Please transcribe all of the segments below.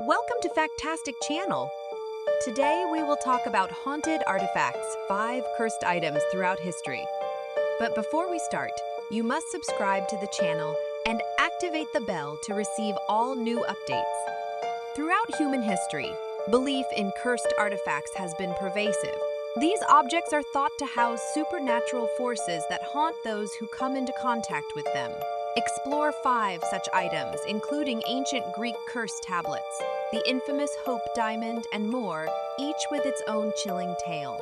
Welcome to Factastic Channel. Today we will talk about haunted artifacts, 5 cursed items throughout history. But before we start, you must subscribe to the channel and activate the bell to receive all new updates. Throughout human history, belief in cursed artifacts has been pervasive. These objects are thought to house supernatural forces that haunt those who come into contact with them. Explore 5 such items, including ancient Greek curse tablets, the infamous Hope Diamond, and more, each with its own chilling tale.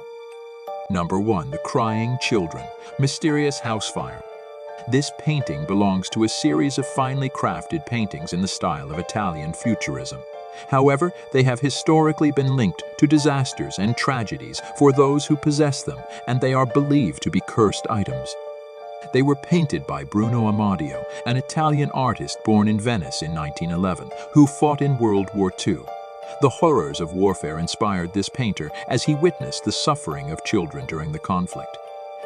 Number 1. The Crying Children, Mysterious House Fire. This painting belongs to a series of finely crafted paintings in the style of Italian Futurism. However, they have historically been linked to disasters and tragedies for those who possess them, and they are believed to be cursed items. They were painted by Bruno Amadio, an Italian artist born in Venice in 1911, who fought in World War II. The horrors of warfare inspired this painter as he witnessed the suffering of children during the conflict.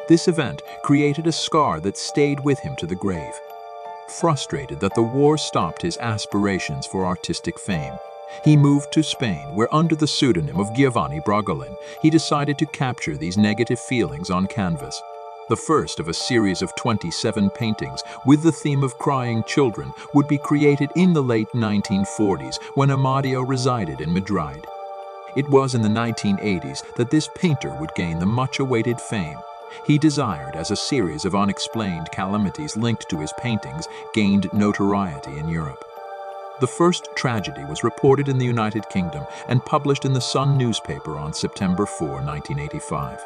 This event created a scar that stayed with him to the grave. Frustrated that the war stopped his aspirations for artistic fame, he moved to Spain, where under the pseudonym of Giovanni Bragolin, he decided to capture these negative feelings on canvas. The first of a series of 27 paintings with the theme of crying children would be created in the late 1940s when Amadio resided in Madrid. It was in the 1980s that this painter would gain the much-awaited fame he desired, as a series of unexplained calamities linked to his paintings gained notoriety in Europe. The first tragedy was reported in the United Kingdom and published in the Sun newspaper on September 4, 1985.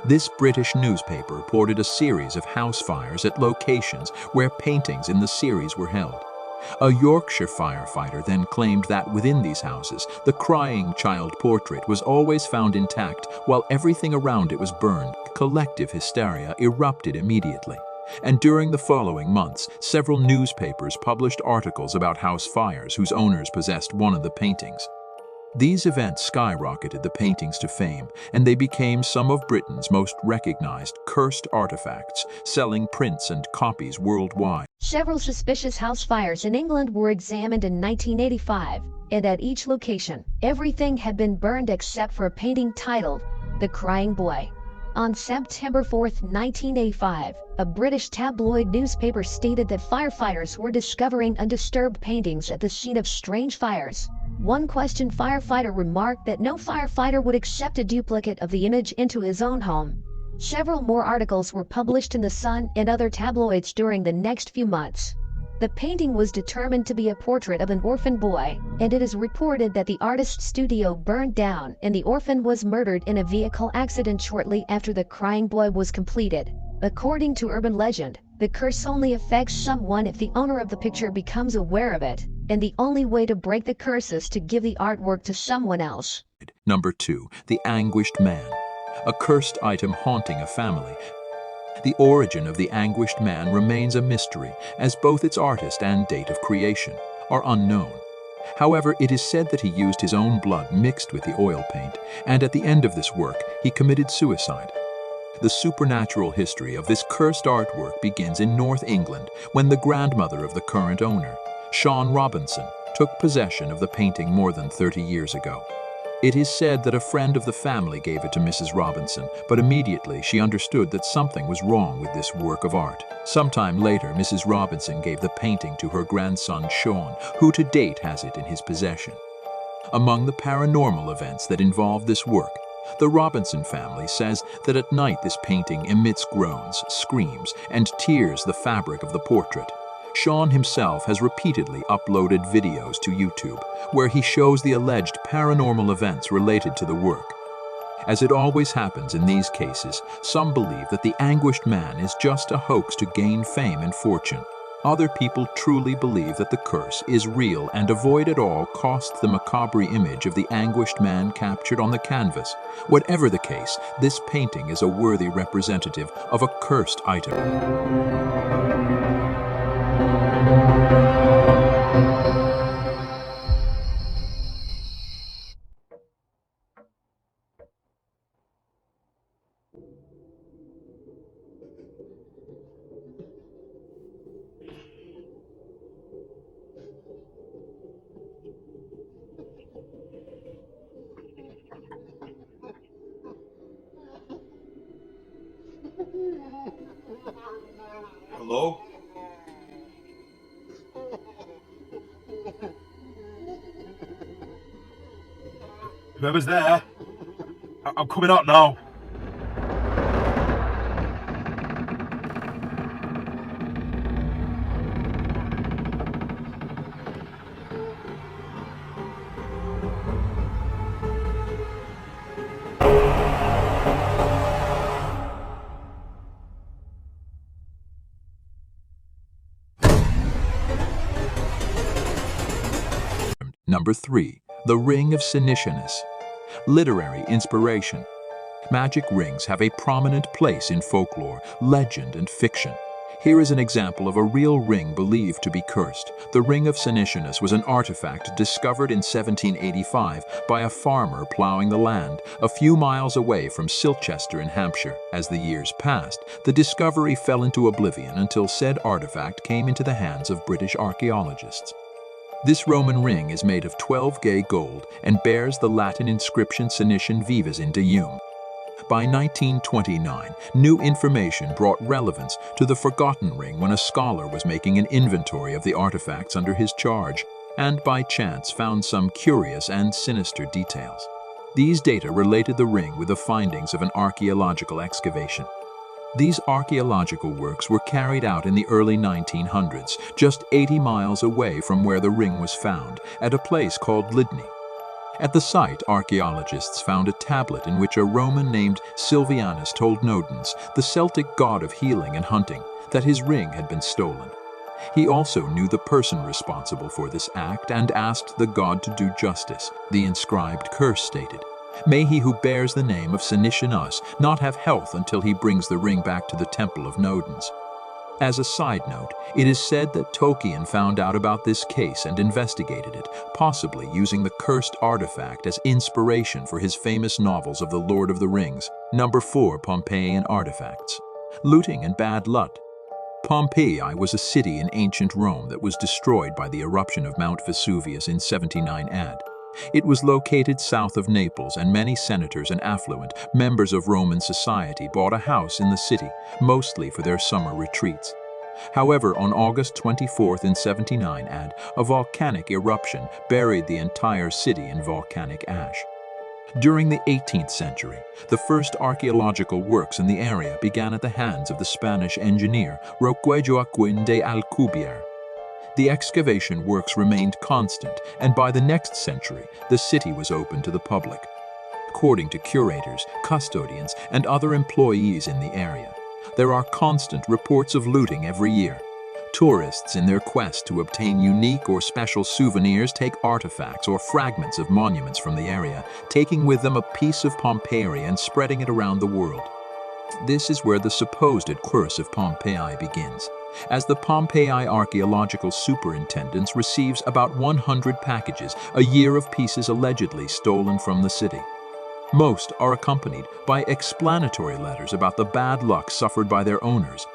This British newspaper reported a series of house fires at locations where paintings in the series were held. A Yorkshire firefighter then claimed that within these houses, the crying child portrait was always found intact while everything around it was burned. Collective hysteria erupted immediately, and during the following months, several newspapers published articles about house fires whose owners possessed one of the paintings. These events skyrocketed the paintings to fame, and they became some of Britain's most recognized cursed artifacts, selling prints and copies worldwide. Several suspicious house fires in England were examined in 1985, and at each location, everything had been burned except for a painting titled The Crying Boy. On September 4, 1985, a British tabloid newspaper stated that firefighters were discovering undisturbed paintings at the scene of strange fires. One questioned firefighter remarked that no firefighter would accept a duplicate of the image into his own home. Several more articles were published in The Sun and other tabloids during the next few months. The painting was determined to be a portrait of an orphan boy, and it is reported that the artist's studio burned down and the orphan was murdered in a vehicle accident shortly after The Crying Boy was completed. According to urban legend, the curse only affects someone if the owner of the picture becomes aware of it, and the only way to break the curse is to give the artwork to someone else. Number 2. The Anguished Man, a cursed item haunting a family. The origin of the Anguished Man remains a mystery, as both its artist and date of creation are unknown. However, it is said that he used his own blood mixed with the oil paint, and at the end of this work, he committed suicide. The supernatural history of this cursed artwork begins in North England when the grandmother of the current owner, Sean Robinson, took possession of the painting more than 30 years ago. It is said that a friend of the family gave it to Mrs. Robinson, but immediately she understood that something was wrong with this work of art. Sometime later, Mrs. Robinson gave the painting to her grandson Sean, who to date has it in his possession. Among the paranormal events that involve this work, the Robinson family says that at night this painting emits groans, screams, and tears the fabric of the portrait. Sean himself has repeatedly uploaded videos to YouTube where he shows the alleged paranormal events related to the work. As it always happens in these cases, some believe that the Anguished Man is just a hoax to gain fame and fortune. Other people truly believe that the curse is real and avoid at all costs the macabre image of the Anguished Man captured on the canvas. Whatever the case, this painting is a worthy representative of a cursed item. Hello? Whoever's there, I'm coming out now. Number 3. The Ring of Senus. Literary inspiration. Magic rings have a prominent place in folklore, legend, and fiction. Here is an example of a real ring believed to be cursed. The Ring of Senus was an artifact discovered in 1785 by a farmer plowing the land a few miles away from Silchester in Hampshire. As the years passed, the discovery fell into oblivion until said artifact came into the hands of British archaeologists. This Roman ring is made of 12-gay gold and bears the Latin inscription Senitium Vivas in Deum. By 1929, new information brought relevance to the forgotten ring when a scholar was making an inventory of the artifacts under his charge, and by chance found some curious and sinister details. These data related the ring with the findings of an archaeological excavation. These archaeological works were carried out in the early 1900s, just 80 miles away from where the ring was found, at a place called Lydney. At the site, archaeologists found a tablet in which a Roman named Silvianus told Nodens, the Celtic god of healing and hunting, that his ring had been stolen. He also knew the person responsible for this act and asked the god to do justice. The inscribed curse stated, "May he who bears the name of Senitius not have health until he brings the ring back to the temple of Nodens." As a side note, it is said that Tolkien found out about this case and investigated it, possibly using the cursed artifact as inspiration for his famous novels of the Lord of the Rings. Number 4. Pompeiian artifacts. Looting and bad luck. Pompeii was a city in ancient Rome that was destroyed by the eruption of Mount Vesuvius in 79 AD. It was located south of Naples, and many senators and affluent members of Roman society bought a house in the city, mostly for their summer retreats. However, on August 24th in 79 AD, a volcanic eruption buried the entire city in volcanic ash. During the 18th century, the first archaeological works in the area began at the hands of the Spanish engineer Roque Joaquin de Alcubierre. The excavation works remained constant, and by the next century, the city was open to the public. According to curators, custodians, and other employees in the area, there are constant reports of looting every year. Tourists, in their quest to obtain unique or special souvenirs, take artifacts or fragments of monuments from the area, taking with them a piece of Pompeii and spreading it around the world. This is where the supposed curse of Pompeii begins, as the Pompeii Archaeological Superintendence receives about 100 packages a year of pieces allegedly stolen from the city. Most are accompanied by explanatory letters about the bad luck suffered by their owners.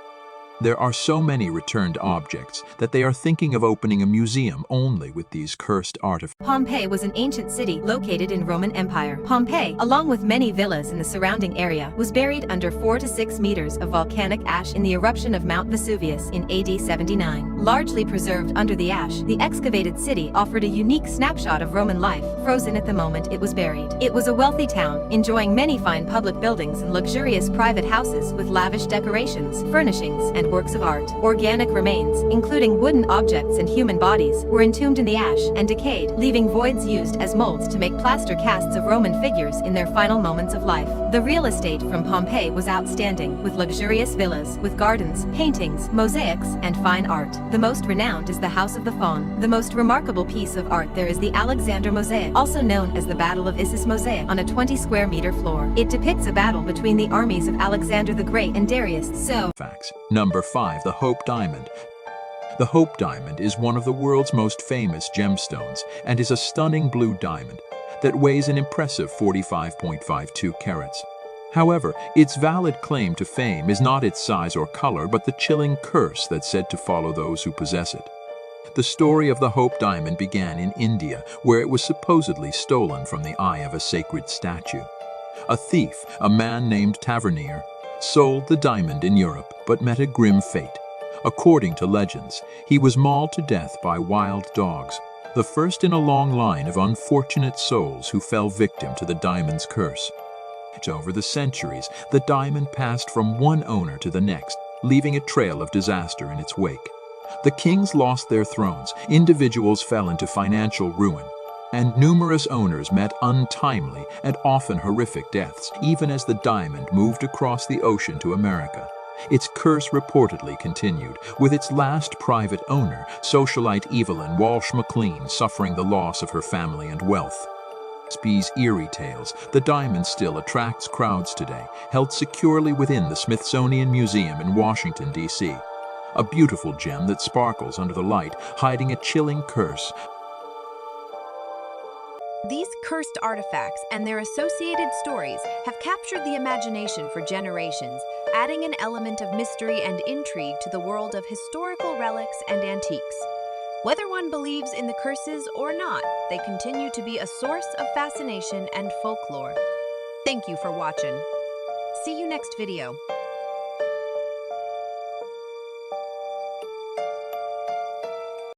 There are so many returned objects that they are thinking of opening a museum only with these cursed artifacts. Pompeii was an ancient city located in Roman Empire. Pompeii, along with many villas in the surrounding area, was buried under 4 to 6 meters of volcanic ash in the eruption of Mount Vesuvius in AD 79. Largely preserved under the ash, the excavated city offered a unique snapshot of Roman life, frozen at the moment it was buried. It was a wealthy town, enjoying many fine public buildings and luxurious private houses with lavish decorations, furnishings, and works of art. Organic remains, including wooden objects and human bodies, were entombed in the ash and decayed, leaving voids used as molds to make plaster casts of Roman figures in their final moments of life. The real estate from Pompeii was outstanding, with luxurious villas, with gardens, paintings, mosaics, and fine art. The most renowned is the House of the Faun. The most remarkable piece of art there is the Alexander Mosaic, also known as the Battle of Issus Mosaic, on a 20-square-meter floor. It depicts a battle between the armies of Alexander the Great and Darius. Facts. Number 5. The Hope Diamond. The Hope Diamond is one of the world's most famous gemstones and is a stunning blue diamond that weighs an impressive 45.52 carats. However, its valid claim to fame is not its size or color, but the chilling curse that's said to follow those who possess it. The story of the Hope Diamond began in India, where it was supposedly stolen from the eye of a sacred statue. A thief, a man named Tavernier, sold the diamond in Europe but met a grim fate. According to legends, he was mauled to death by wild dogs, the first in a long line of unfortunate souls who fell victim to the diamond's curse. Over the centuries, the diamond passed from one owner to the next, leaving a trail of disaster in its wake. The kings lost their thrones, individuals fell into financial ruin, and numerous owners met untimely and often horrific deaths, even as the diamond moved across the ocean to America. Its curse reportedly continued, with its last private owner, socialite Evelyn Walsh McLean, suffering the loss of her family and wealth. Spee's eerie tales, the diamond still attracts crowds today, held securely within the Smithsonian Museum in Washington, D.C. A beautiful gem that sparkles under the light, hiding a chilling curse. These cursed artifacts and their associated stories have captured the imagination for generations, adding an element of mystery and intrigue to the world of historical relics and antiques. Whether one believes in the curses or not, they continue to be a source of fascination and folklore. Thank you for watching. See you next video.